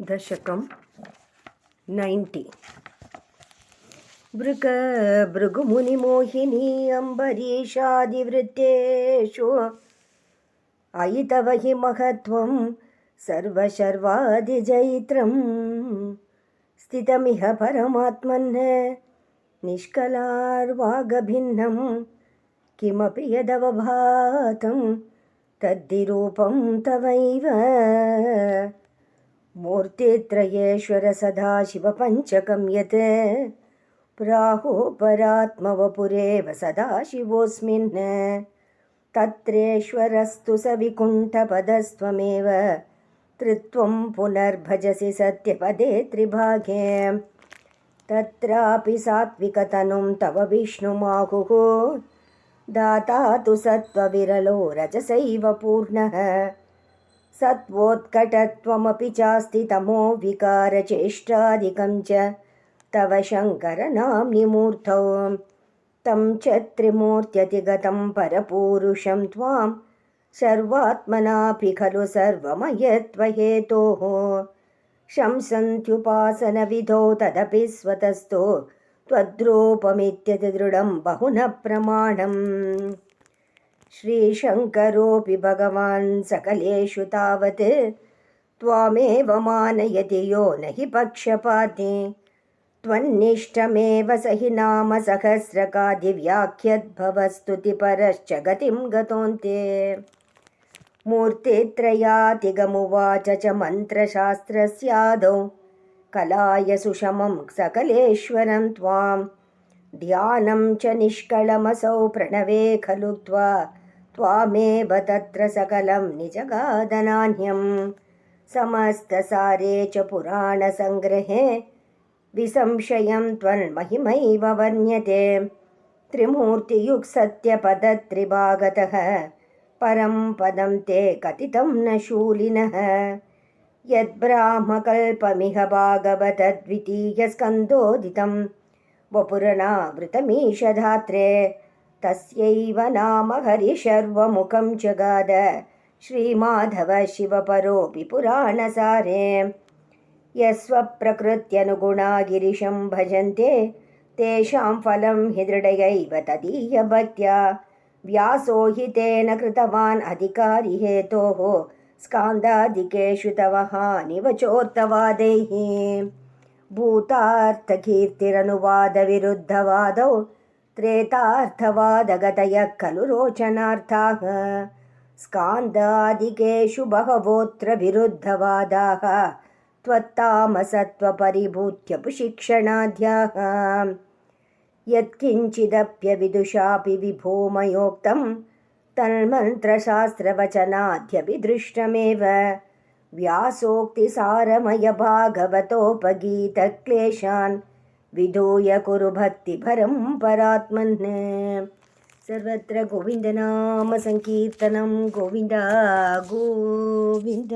दशकं 90 भृगुमुनिमोहिनी अम्बरीषादिवृत्तेषु अयि तव हि महत्त्वं सर्वशर्वादिजैत्रं स्थितमिह परमात्मन् निष्कलार्वागभिन्नं किमपि यदवभातं तद्दिरूपं तवैव मूर्तित्रयेश्वर सदाशिवपञ्चकं यत् प्राहोपरात्मवपुरेव सदाशिवोऽस्मिन् तत्रेश्वरस्तु स विकुण्ठपदस्त्वमेव त्रित्वं पुनर्भजसि सत्यपदे त्रिभागे तत्रापि सात्विकतनुं तव विष्णुमाहुः दाता तु सत्त्वविरलो रजसैव पूर्णः सत्त्वोत्कटत्वमपि चास्ति तमो विकारचेष्टादिकं च तव शङ्करनाम्नि मूर्तौ तं च त्रिमूर्त्यतिगतं परपूरुषं त्वां सर्वात्मनापि खलु सर्वमयत्वहेतोः शंसन्त्युपासनविधौ तदपि स्वतस्थो त्वद्रूपमित्यतिदृढं बहुनः प्रमाणम् श्रीशङ्करोऽपि भगवान् सकलेषु तावत् त्वामेव मानयति यो न हि पक्षपाती त्वन्निष्ठमेव स हि नाम सहस्रकादिव्याख्यद्भवस्तुतिपरश्च गतिं गतोऽन्ते मूर्तित्रयातिगमुवाच च मन्त्रशास्त्रस्यादौ कलाय सुषमं सकलेश्वरं त्वां ध्यानं च निष्कळमसौ प्रणवे खलु त्वामेव तत्र सकलं निजगादनान्यं समस्तसारे च पुराणसङ्ग्रहे विसंशयं त्वन्महिमैव वर्ण्यते त्रिमूर्तियुक्सत्यपदत्रिभागतः परं पदं ते कथितं न शूलिनः यद्ब्राह्मकल्पमिह भागवतद्वितीयस्कन्धोदितं वपुरनावृतमीशधात्रे तस्यैव नाम हरिशर्वमुखं जगाद श्रीमाधव शिवपरोऽपि पुराणसारे यस्वप्रकृत्यनुगुणा गिरिशं भजन्ते तेषां फलं हि दृढयैव तदीयभक्त्या व्यासो हि तेन कृतवान् अधिकारिहेतोः स्कान्दादिकेषु तव हानिवचोर्तवादैः भूतार्थकीर्तिरनुवादविरुद्धवादौ त्रेतार्थवादगतयः खलु रोचनार्थाः स्कान्दादिकेषु बहवोऽत्र विरुद्धवादाः त्वत्तामसत्वपरिभूत्यपुशिक्षणाद्याः यत्किञ्चिदप्यविदुषापि विभो मयोक्तं तन्मन्त्रशास्त्रवचनाद्यभिदृष्टमेव व्यासोक्तिसारमयभागवतोपगीतक्लेशान् विधूय कुरु भक्तिभरं परात्मन् सर्वत्र गोविन्दनाम संकीर्तनं गोविन्द गोविन्द।